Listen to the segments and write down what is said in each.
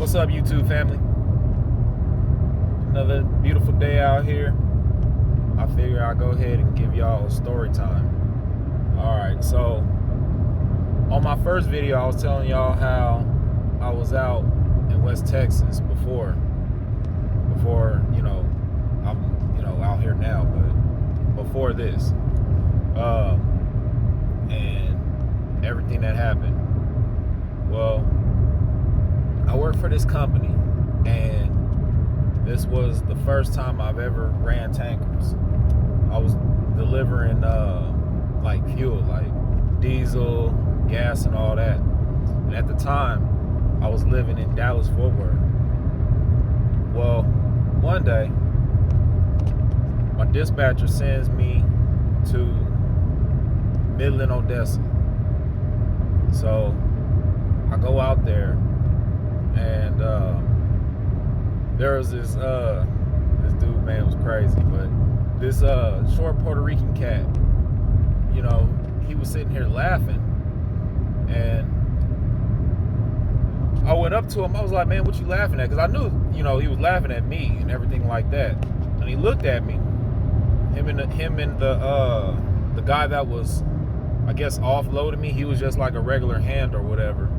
What's up, YouTube family? Another beautiful day out here. I figure I'll go ahead and give y'all a story time. Alright, so on my first video, I was telling y'all how I was out in West Texas before I'm out here now, but before this. And everything that happened. Well, I work for this company, and this was the first time I've ever ran tankers. I was delivering like fuel, like diesel, gas, and all that. And at the time, I was living in Dallas, Fort Worth. Well, one day, my dispatcher sends me to Midland, Odessa. So I go out there, and there was this dude, man, it was crazy, but this short Puerto Rican cat, he was sitting here laughing, and I went up to him. I was like, man, what you laughing at? Because I knew, he was laughing at me and everything like that. And he looked at me, him and the guy that was, I guess, offloading me. He was just like a regular hand or whatever.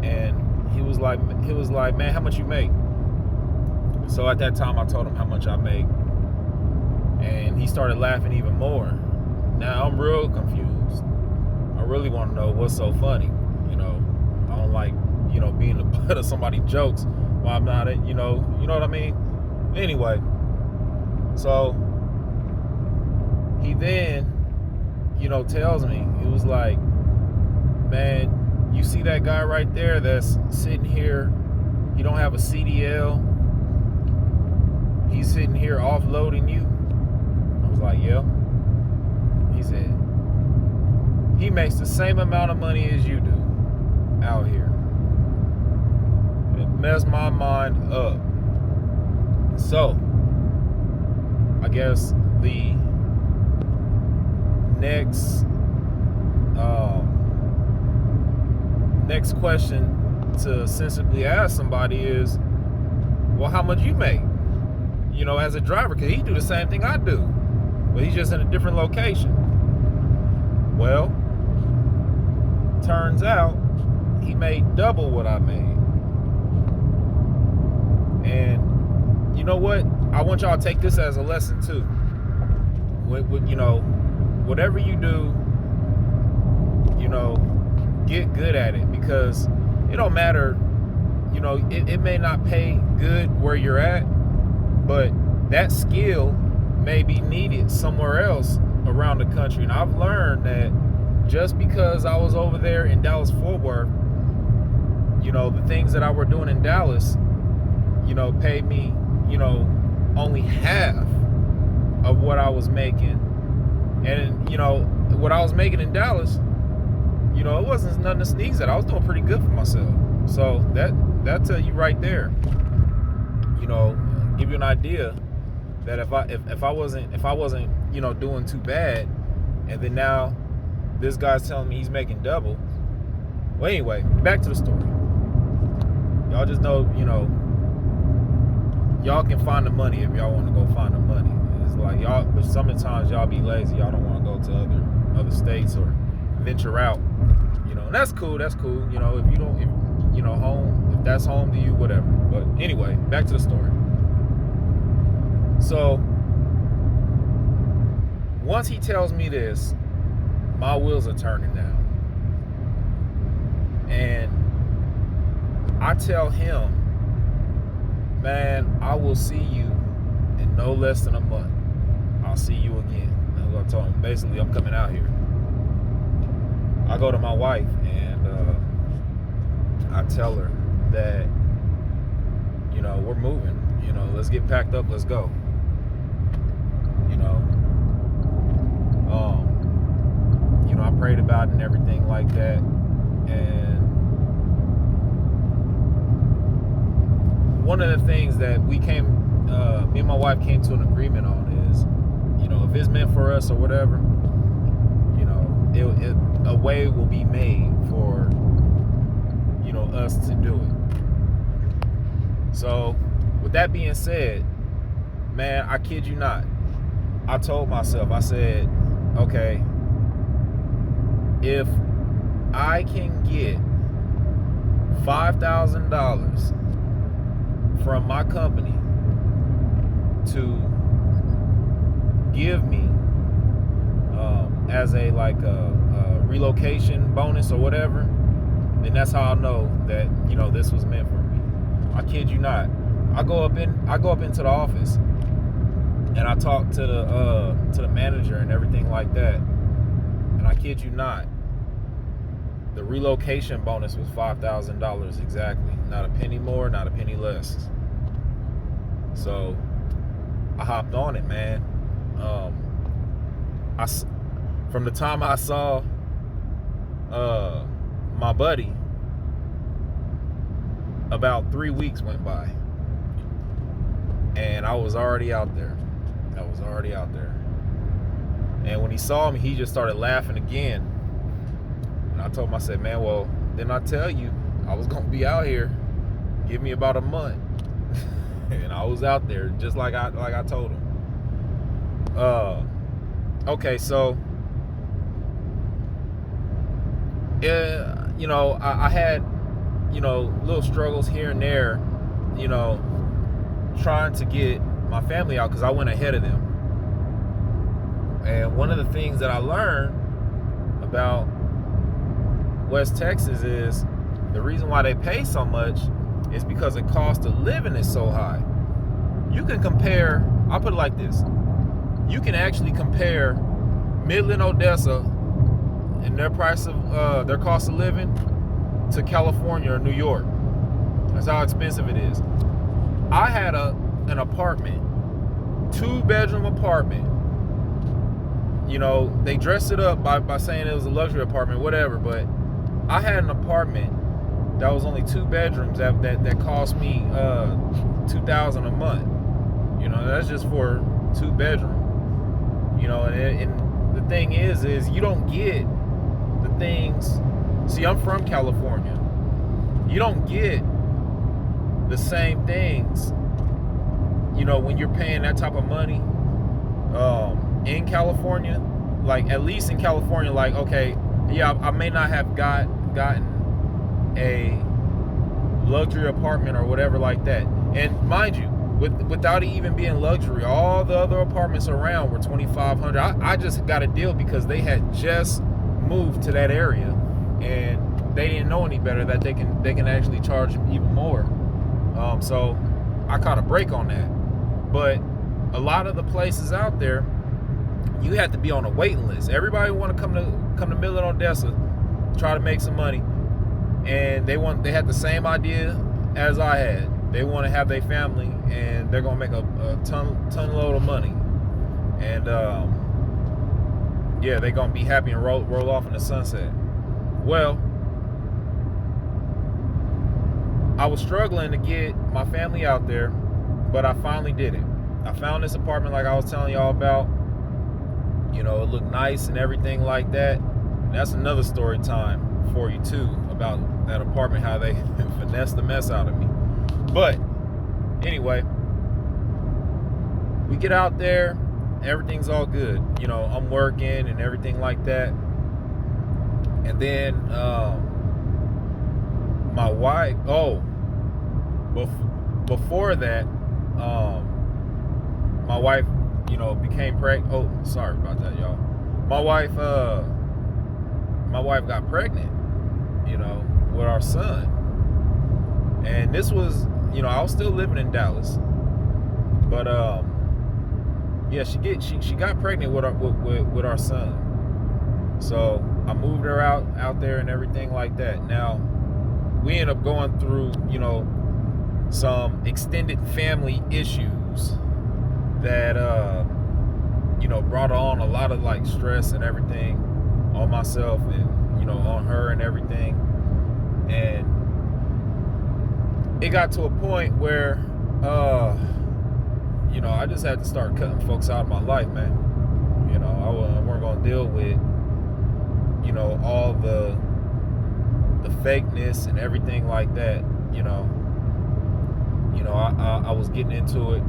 And he was like, man, how much you make? So at that time, I told him how much I make, and he started laughing even more. Now I'm real confused. I really want to know what's so funny. I don't like, being the butt of somebody's jokes while I'm not, you know what I mean? Anyway, so he then, tells me, he was like, man, you see that guy right there that's sitting here? He don't have a CDL. He's sitting here offloading you. I was like, yeah. He said, he makes the same amount of money as you do out here. It messed my mind up. So, I guess the next question to sensibly ask somebody is, well, how much you make? As a driver, because he do the same thing I do, but he's just in a different location. Well, turns out he made double what I made. And you know what? I want y'all to take this as a lesson too. Whatever you do, get good at it, because it don't matter. It may not pay good where you're at, but that skill may be needed somewhere else around the country. And I've learned that just because I was over there in Dallas, Fort Worth, the things that I were doing in Dallas, paid me, only half of what I was making. And, what I was making in Dallas, it wasn't nothing to sneeze at. I was doing pretty good for myself. So that tell you right there, give you an idea that if I wasn't doing too bad, and then now this guy's telling me he's making double. Well, anyway, back to the story. Y'all just know, y'all can find the money if y'all want to go find the money. It's like y'all, but sometimes y'all be lazy. Y'all don't want to go to other states or venture out. And that's cool. If you don't, home, if that's home to you, whatever. But anyway, back to the story. So once he tells me this, my wheels are turning now. And I tell him, man, I will see you in no less than a month. I'll see you again. That's what I told him. Basically, I'm coming out here. I go to my wife, and I tell her that, we're moving. Let's get packed up. Let's go. I prayed about it and everything like that. And one of the things that me and my wife came to an agreement on is, if it's meant for us or whatever, a way will be made for us to do it. So with that being said, man, I kid you not, I told myself, I said, okay, if I can get $5,000 from my company to give me as a relocation bonus or whatever, then that's how I know that this was meant for me. I kid you not. I go up into the office and I talk to the manager and everything like that. And I kid you not, the relocation bonus was $5,000 exactly. Not a penny more, not a penny less. So I hopped on it, man. From the time I saw my buddy, about 3 weeks went by, and I was already out there. And when he saw me, he just started laughing again. And I told him, I said, man, well, didn't I tell you I was gonna be out here? Give me about a month. And I was out there just like I told him. Okay, so yeah, I had little struggles here and there, trying to get my family out because I went ahead of them. And one of the things that I learned about West Texas is the reason why they pay so much is because the cost of living is so high. You can compare, I'll put it like this, you can actually compare Midland, Odessa, and their price of their cost of living to California or New York. That's how expensive it is. I had an apartment, 2-bedroom apartment. They dressed it up by saying it was a luxury apartment, whatever, but I had an apartment that was only 2 bedrooms that cost me $2,000 a month. That's just for 2 bedroom. And the thing is you don't get the things. See, I'm from California. You don't get the same things, when you're paying that type of money in California. Like, at least in California, like, okay, yeah, I may not have gotten a luxury apartment or whatever like that. And mind you, without it even being luxury, all the other apartments around were $2,500. I just got a deal because they had just moved to that area, and they didn't know any better that they can actually charge even more. So I caught a break on that. But a lot of the places out there, you have to be on a waiting list. Everybody want to come to Midland, Odessa, try to make some money, and they had the same idea as I had. They want to have their family, and they're gonna make a ton load of money, and yeah, they're gonna be happy and roll off in the sunset. Well, I was struggling to get my family out there, but I finally did it. I found this apartment like I was telling y'all about. It looked nice and everything like that. And that's another story time for you too, about that apartment, how they finessed the mess out of me. But anyway, we get out there, everything's all good. I'm working and everything like that. And then my wife, before that, my wife, became pregnant. Oh, sorry about that, y'all. My wife got pregnant, with our son. And this was, I was still living in Dallas, but yeah, she got pregnant with our son. So I moved her out there and everything like that. Now we end up going through, some extended family issues that brought on a lot of like stress and everything on myself and on her and everything. And it got to a point where I just had to start cutting folks out of my life, man. I weren't gonna deal with all the fakeness and everything like that. You know, I was getting into it,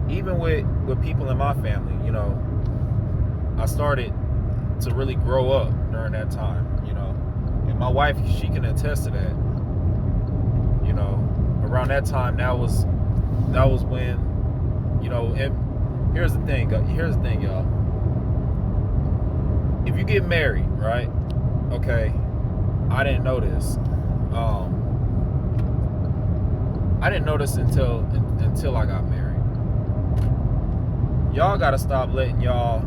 even with people in my family. You know, I started to really grow up during that time. You know, and my wife, she can attest to that. You know, around that time, that was when, you know. And here's the thing, y'all. If you get married, right? Okay, I didn't know this. I didn't know this until I got married. Y'all gotta stop letting y'all,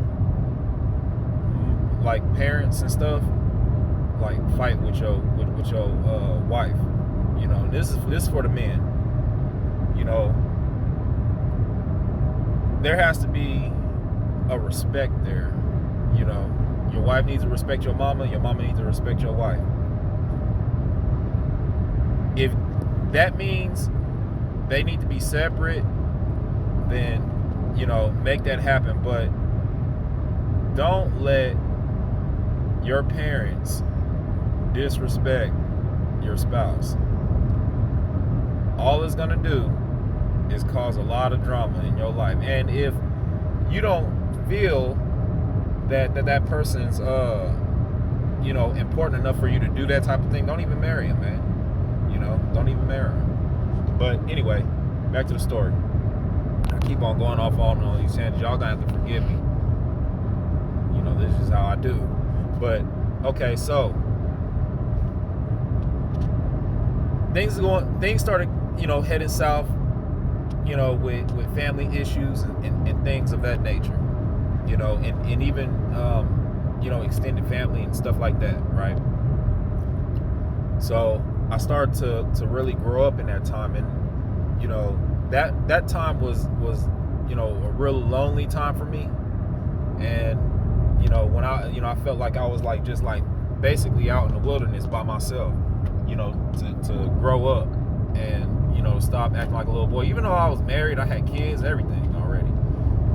like, parents and stuff, like, fight with your wife. You know, this is for the men. You know, there has to be a respect there. You know, your wife needs to respect your mama needs to respect your wife. If that means they need to be separate, then, you know, make that happen. But don't let your parents disrespect your spouse. All it's gonna do is cause a lot of drama in your life. And if you don't feel that person's you know, important enough for you to do that type of thing, don't even marry him, man. You know, don't even marry him. But anyway, back to the story. I keep on going off on these tangents. Y'all gonna have to forgive me. You know, this is how I do. But okay, so things started, you know, heading south, you know, with family issues and things of that nature. You know, and even you know, extended family and stuff like that, right? So I started to really grow up in that time, and, you know, that time was you know, a real lonely time for me. And, you know, when I felt like I was like just like basically out in the wilderness by myself, you know, to grow up and, you know, stop acting like a little boy. Even though I was married, I had kids, everything already.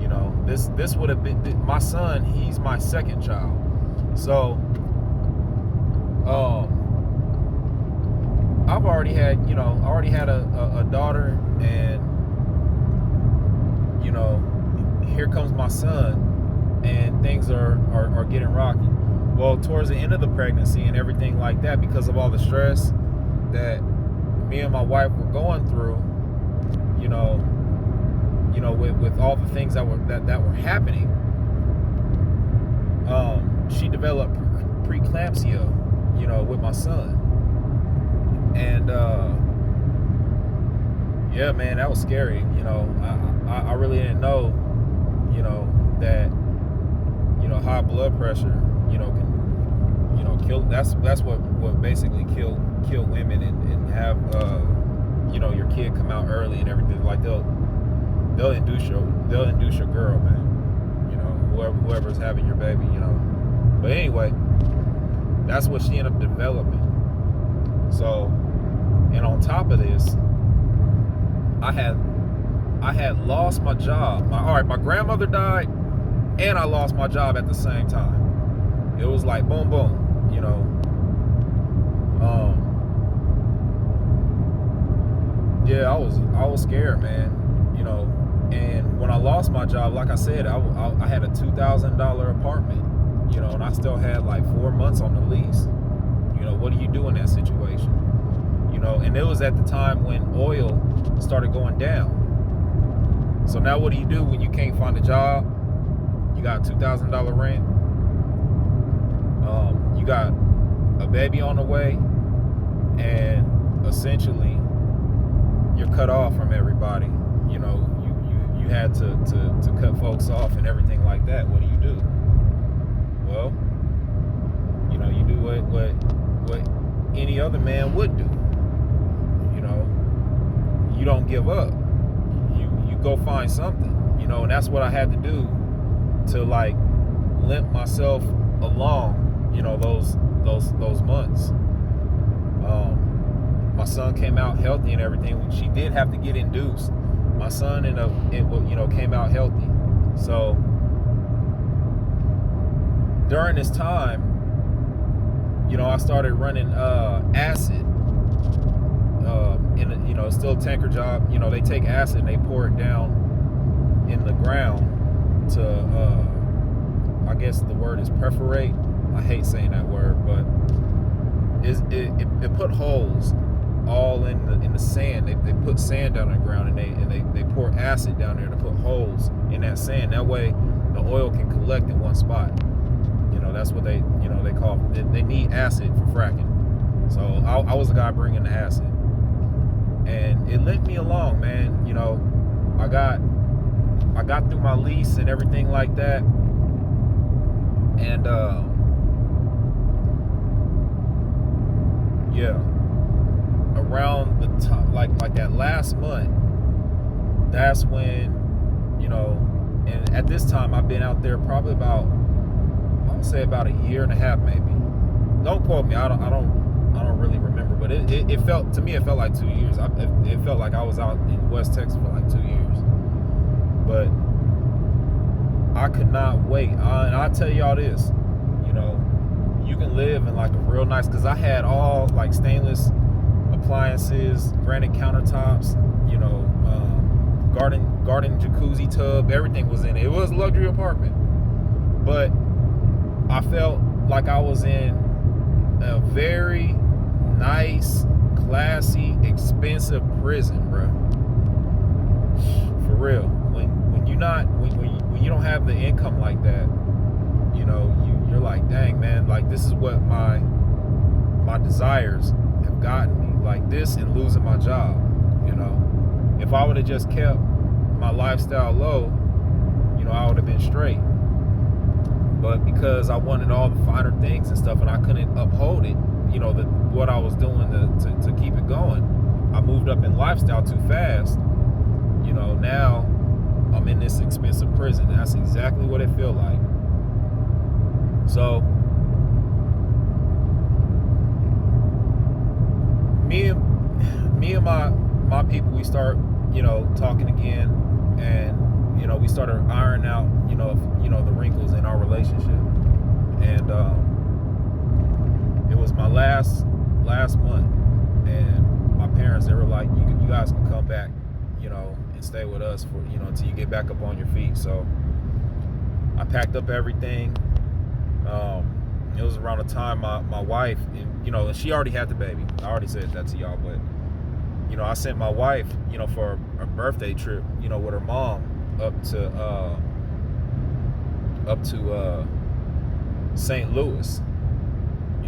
You know, this would have been my son. He's my second child. So I've already had, you know, a daughter, and, you know, here comes my son, and things are getting rocky. Well, towards the end of the pregnancy and everything like that, because of all the stress that me and my wife were going through, you know, with all the things that were happening, she developed preeclampsia, you know, with my son. And yeah, man, that was scary. You know, I really didn't know, you know, that, you know, high blood pressure, you know, can, you know, kill. That's what basically kill women, and have you know, your kid come out early and everything. Like they'll induce your girl, man. You know, whoever's having your baby, you know. But anyway, that's what she ended up developing. So, and on top of this, I had lost my job. My grandmother died, and I lost my job at the same time. It was like boom, boom, you know. Yeah, I was scared, man. You know, and when I lost my job, like I said, I had a $2,000 apartment, you know, and I still had like 4 months on the lease. You know, what do you do in that situation? You know, and it was at the time when oil started going down. So now what do you do when you can't find a job? You got $2,000 rent. You got a baby on the way, and essentially you're cut off from everybody. You know, you had to cut folks off and everything like that. What do you do? Well, you know, you do what any other man would do. You know, you don't give up. You go find something. You know, and that's what I had to do to like limp myself along. You know, those months. My son came out healthy and everything. She did have to get induced. My son came out healthy. So during this time, you know, I started running acid it's still a tanker job. They take acid and they pour it down in the ground to, I guess the word is perforate. I hate saying that word, but it put holes all in the sand. They put sand down on the ground, and they pour acid down there to put holes in that sand. That way the oil can collect in one spot. That's what they call it. They need acid for fracking. So I was the guy bringing the acid, and it limped me along, man. I got through my lease and everything like that, and yeah, around the time, like that last month, that's when, and at this time I've been out there probably about, I would say about a year and a half, maybe. Don't quote me. I don't really remember, but it felt, to me, it felt like 2 years. It felt like I was out in West Texas for like 2 years, but I could not wait. And I'll tell y'all this, you can live in like a real nice, because I had all like stainless appliances, granite countertops, garden jacuzzi tub, everything was in it. It was a luxury apartment, but I felt like I was in a very nice, classy, expensive prison, bro. For real. When you don't have the income like that, you're like, dang, man, like this is what my desires have gotten me, like this and losing my job. If I would have just kept my lifestyle low, I would have been straight. But because I wanted all the finer things and stuff, and I couldn't uphold it, what I was doing to keep it going, I moved up in lifestyle too fast. Now I'm in this expensive prison. That's exactly what it feels like. So me and my people, we start, talking again, and we started ironing out, the wrinkles in our relationship. And it was my last month, and my parents, they were like, you guys can come back, and stay with us for, until you get back up on your feet. So I packed up everything. It was around the time my wife, and she already had the baby. I already said that to y'all, but I sent my wife, for a birthday trip, with her mom up to St. Louis.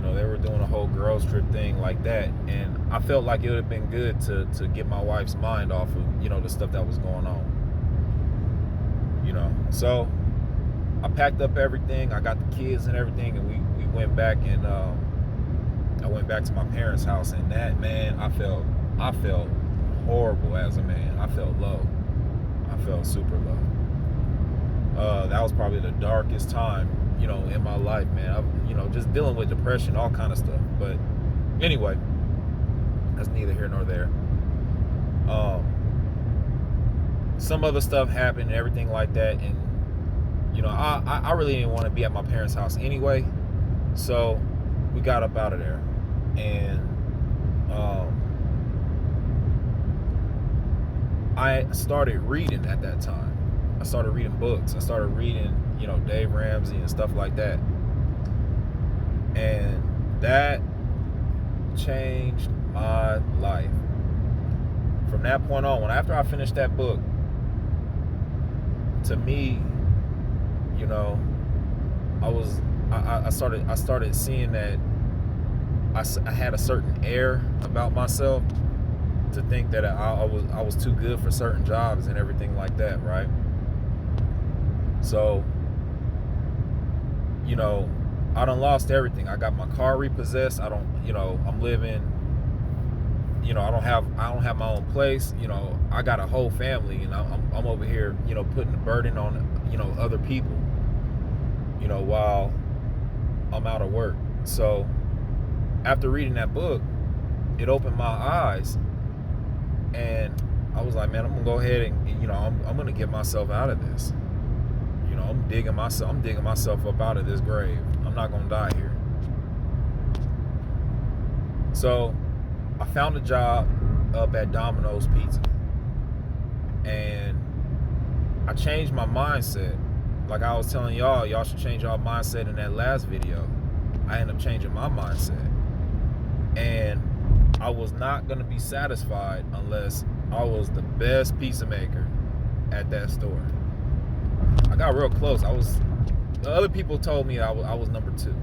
They were doing a whole girls trip thing like that, and I felt like it would have been good to get my wife's mind off of the stuff that was going on. So I packed up everything. I got the kids and everything, and we went back, and I went back to my parents' house, and that, man, I felt horrible as a man. I felt low. I felt super low. That was probably the darkest time, in my life, man. Just dealing with depression, all kind of stuff. But anyway, that's neither here nor there. Some other stuff happened and everything like that, and I really didn't want to be at my parents' house anyway, so we got up out of there. And I started reading at that time. I started reading books. I started reading, Dave Ramsey and stuff like that. And that changed my life. From that point on, after I finished that book, to me, I started seeing that I had a certain air about myself, to think that I was too good for certain jobs and everything like that, right? So, I done lost everything. I got my car repossessed. I'm living, I don't have my own place. I got a whole family, and I'm over here, putting the burden on, other people, while I'm out of work. So after reading that book, it opened my eyes, and I was like, man, I'm gonna go ahead and, I'm gonna get myself out of this. I'm digging myself up out of this grave. I'm not gonna die here. So I found a job up at Domino's Pizza. And I changed my mindset. Like I was telling y'all should change y'all mindset in that last video. I ended up changing my mindset. And I was not going to be satisfied unless I was the best pizza maker at that store. I got real close. The other people told me I was number 2.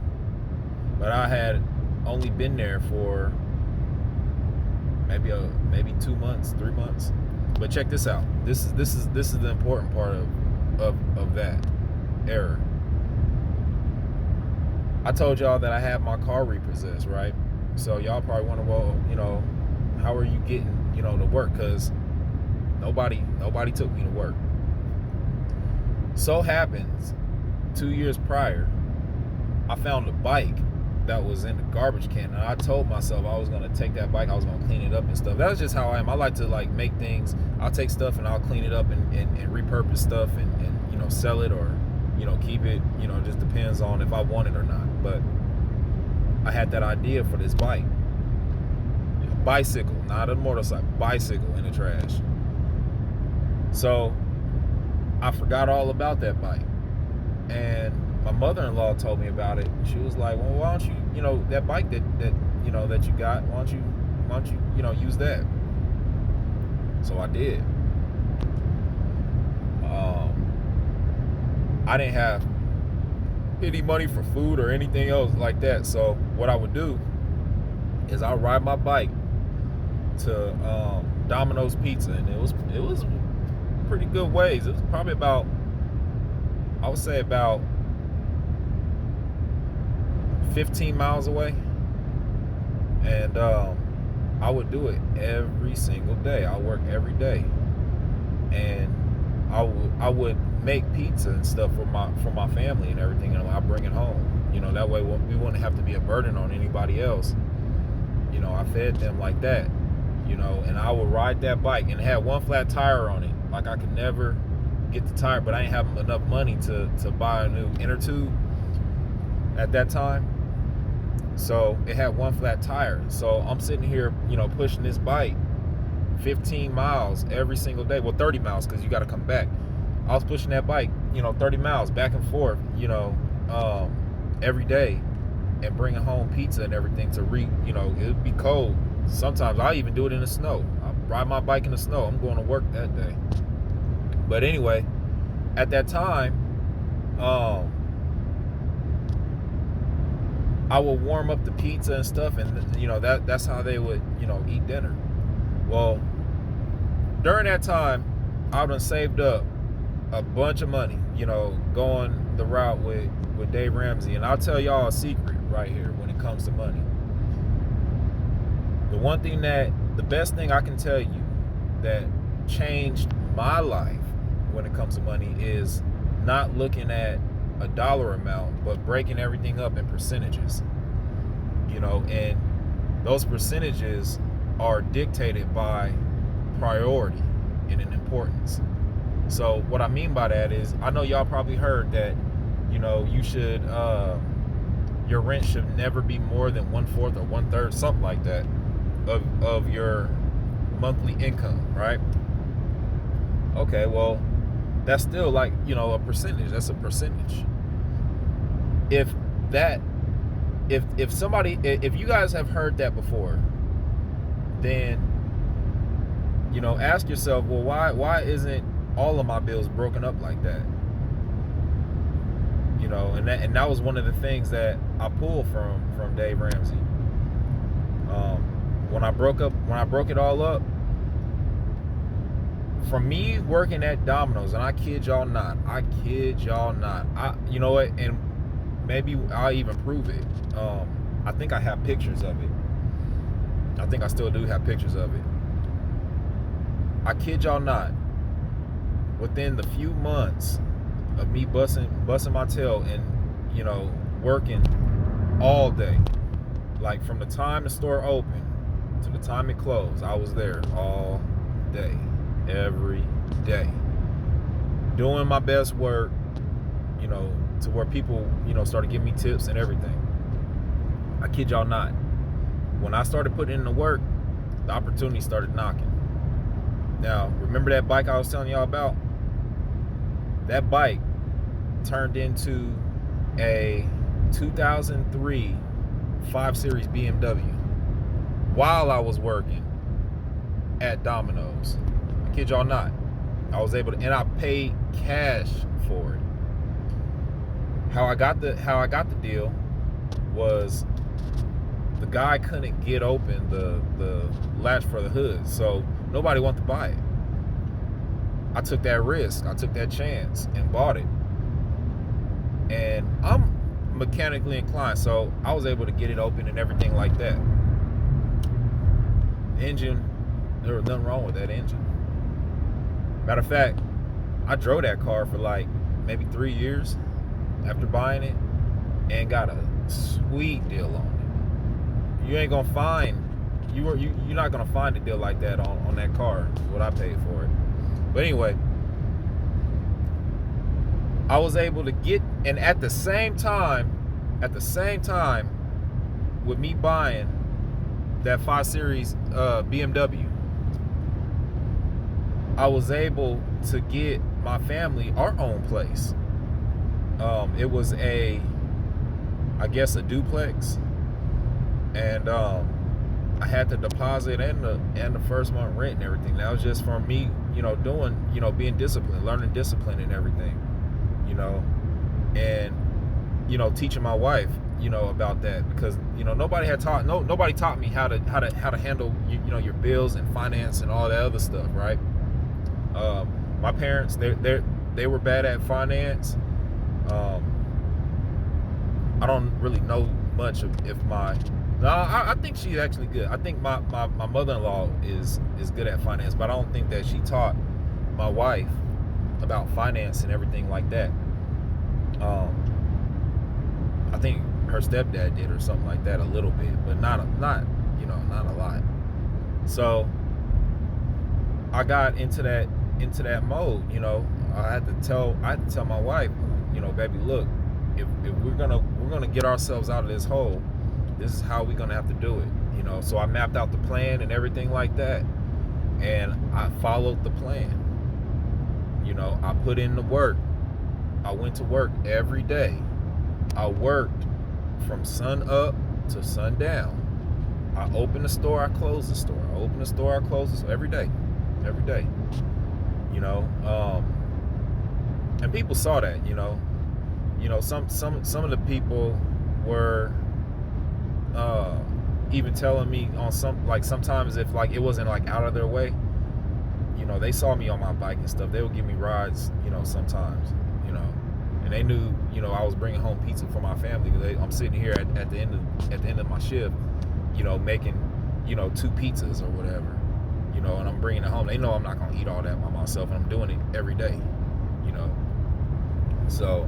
But I had only been there for maybe 2 months, 3 months. But check this out. This is the important part of that error. I told y'all that I had my car repossessed, right? So y'all probably wonder, well, how are you getting, to work? Because nobody took me to work. So happens, 2 years prior, I found a bike that was in the garbage can, and I told myself I was gonna take that bike, I was gonna clean it up and stuff. That's just how I am. I like to make things. I'll take stuff and I'll clean it up and repurpose stuff and sell it or keep it. It just depends on if I want it or not. But I had that idea for this bike, bicycle, not a motorcycle, bicycle in the trash. So I forgot all about that bike, and my mother-in-law told me about it. She was like, well, why don't you, that bike that you got, why don't you, use that? So I did. I didn't have any money for food or anything else like that. So what I would do is I'll ride my bike to Domino's Pizza, and it was pretty good ways. It was probably about, I would say about 15 miles away. And I would do it every single day. I work every day, and I would make pizza and stuff for my family and everything, and I bring it home. That way we wouldn't have to be a burden on anybody else. I fed them like that. And I would ride that bike, and it had one flat tire on it. Like I could never get the tire, but I didn't have enough money to buy a new inner tube at that time. So it had one flat tire. So I'm sitting here, pushing this bike 15 miles every single day. Well, 30 miles because you got to come back. I was pushing that bike, 30 miles back and forth, every day, and bringing home pizza and everything to it would be cold. Sometimes I even do it in the snow. I ride my bike in the snow. I'm going to work that day. But anyway, at that time, I would warm up the pizza and stuff, and that's how they would eat dinner. Well, during that time, I would have saved up a bunch of money, going the route with Dave Ramsey. And I'll tell y'all a secret right here when it comes to money. The best thing I can tell you that changed my life when it comes to money is not looking at a dollar amount, but breaking everything up in percentages. And those percentages are dictated by priority and in importance. So what I mean by that is, I know y'all probably heard that, you should, your rent should never be more than 1/4 or 1/3, something like that, of your monthly income, right? Okay, well, that's still like, a percentage. That's a percentage. If you guys have heard that before, then, ask yourself, well, why isn't all of my bills broken up like that? And that was one of the things that I pulled from Dave Ramsey. When I broke it all up, from me working at Domino's, and I kid y'all not, you know what, and maybe I'll even prove it. I think I have pictures of it. I think I still do have pictures of it. I kid y'all not, within the few months of me busting my tail and working all day, like from the time the store opened to the time it closed, I was there all day, every day, doing my best work, to where people started giving me tips and everything. I kid y'all not, when I started putting in the work, the opportunity started knocking. Now, remember that bike I was telling y'all about? That bike turned into a 2003 5 Series BMW while I was working at Domino's. I kid y'all not. I was able to, and I paid cash for it. How I got the deal was the guy couldn't get open the latch for the hood, so nobody wanted to buy it. I took that risk, I took that chance and bought it. And I'm mechanically inclined, so I was able to get it open and everything like that. Engine, there was nothing wrong with that engine. Matter of fact, I drove that car for like maybe 3 years after buying it and got a sweet deal on it. You ain't gonna find, you're not gonna find a deal like that on that car, what I paid for it. But anyway, I was able to get, and at the same time, with me buying that 5 Series BMW, I was able to get my family our own place. It was I guess a duplex, and I had the deposit and the first month rent and everything. That was just from me, doing, being disciplined, learning discipline and everything, and teaching my wife, about that, because nobody taught me how to handle your bills and finance and all that other stuff, right? My parents, they were bad at finance. I don't really know much of I think she's actually good. I think my mother-in-law is good at finance, but I don't think that she taught my wife about finance and everything like that. I think her stepdad did or something like that a little bit, but not a lot. So I got into that mode. I had to tell my wife, baby, look, if we're gonna get ourselves out of this hole, this is how we're gonna have to do it. So I mapped out the plan and everything like that, and I followed the plan. I put in the work. I went to work every day. I worked from sun up to sun down. I opened the store, I closed the store. I opened the store, I closed the store every day. And people saw that. Some of the people were even telling me on sometimes if it wasn't out of their way, they saw me on my bike and stuff. They would give me rides, sometimes, and they knew, I was bringing home pizza for my family, because I'm sitting here at the end of my shift, making, 2 pizzas or whatever, and I'm bringing it home. They know I'm not gonna eat all that by myself, and I'm doing it every day, So,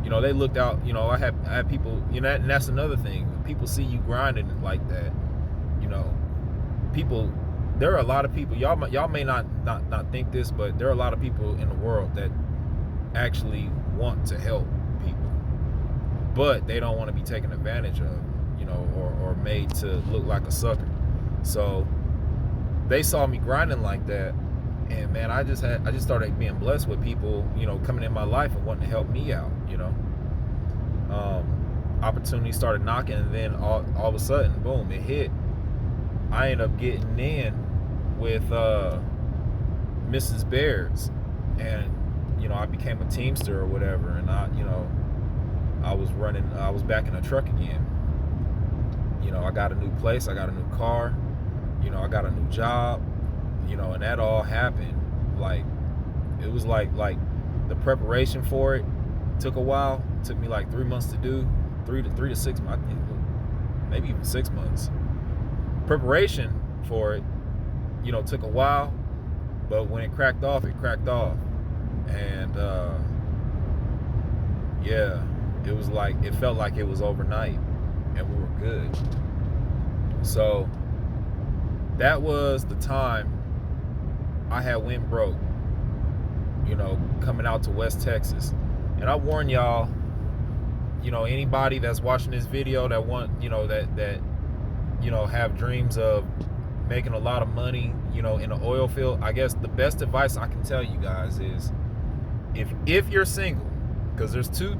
they looked out. I had people, and that's another thing. People see you grinding like that, people. There are a lot of people. Y'all may not think this, but there are a lot of people in the world that actually want to help people, but they don't want to be taken advantage of, or made to look like a sucker. So they saw me grinding like that, and man, I just started being blessed with people, coming in my life and wanting to help me out. Opportunity started knocking, and then all of a sudden, boom, it hit. I ended up getting in with Mrs. Baird's, and I became a Teamster or whatever, and I was back in a truck again. I got a new place, I got a new car, I got a new job, and that all happened. It was like the preparation for it took a while. It took me 3 months to do, 3 to 6 months, I think, maybe even 6 months. Preparation for it, took a while, but when it cracked off, and it was it felt like it was overnight, and we were good. So that was the time I had went broke, coming out to West Texas. And I warn y'all, anybody that's watching this video that want, that have dreams of making a lot of money, you know, in the oil field, I guess the best advice I can tell you guys is if you're single, because there's two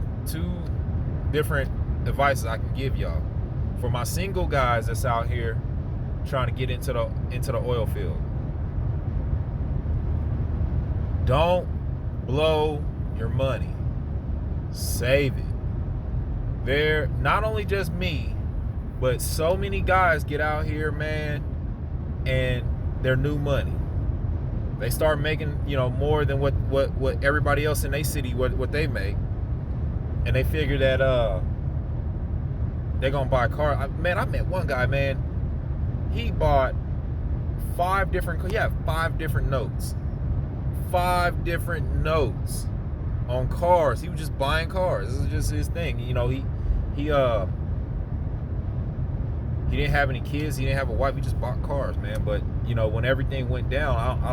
different advices I can give y'all. For my single guys that's out here trying to get into the oil field, don't blow your money. Save it. They're not only just me, but so many guys get out here, man, and they're new money. They start making, you know, more than what everybody else in their city what they make, and they figure that they're gonna buy a car. Man, I met one guy, man. He bought 5 different notes. 5 different notes on cars. He was just buying cars. This is just his thing. You know, he didn't have any kids. He didn't have a wife. He just bought cars, man. But you know, when everything went down, I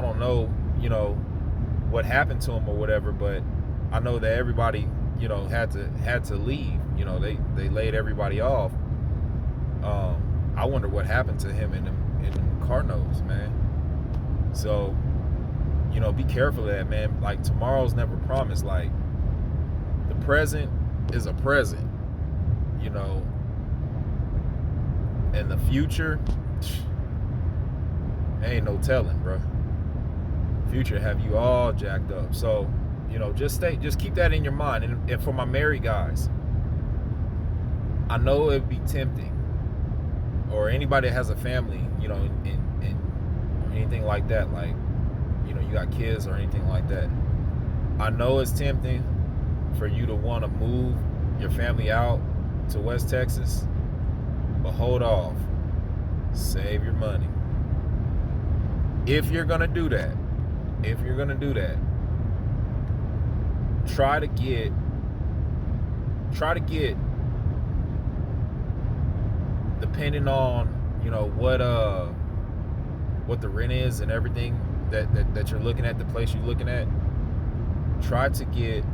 don't know, you know, what happened to him or whatever. But I know that everybody, you know, had to leave. You know, they laid everybody off. I wonder what happened to him in them car notes, man. So, you know, be careful of that, man. Like, tomorrow's never promised. Like, the present is a present, you know, and the future, ain't no telling, bro. Future have you all jacked up. So, you know, just keep that in your mind. And for my married guys, I know it'd be tempting, or anybody that has a family, you know, or anything like that, like, you know, you got kids or anything like that. I know it's tempting for you to want to move your family out to West Texas, but hold off. Save your money. If you're gonna do that, try to get depending on, you know, what the rent is and everything that you're looking at, the place you're looking at, try to get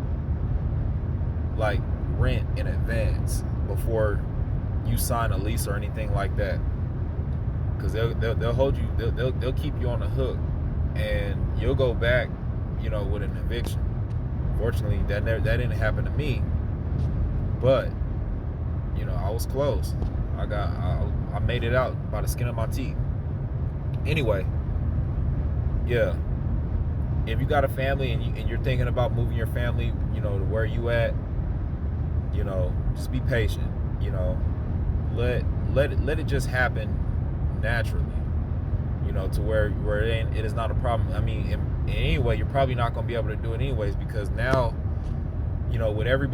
like rent in advance before you sign a lease or anything like that, because they'll hold you, they'll keep you on the hook, and you'll go back, you know, with an eviction. Fortunately, that didn't happen to me, but you know, I was close. I made it out by the skin of my teeth. Anyway, yeah, if you got a family and you're thinking about moving your family, you know, to where you at, you know, just be patient. You know, let it just happen naturally. You know, to where it is not a problem. I mean, in any way, you're probably not going to be able to do it anyways, because now, you know, with everybody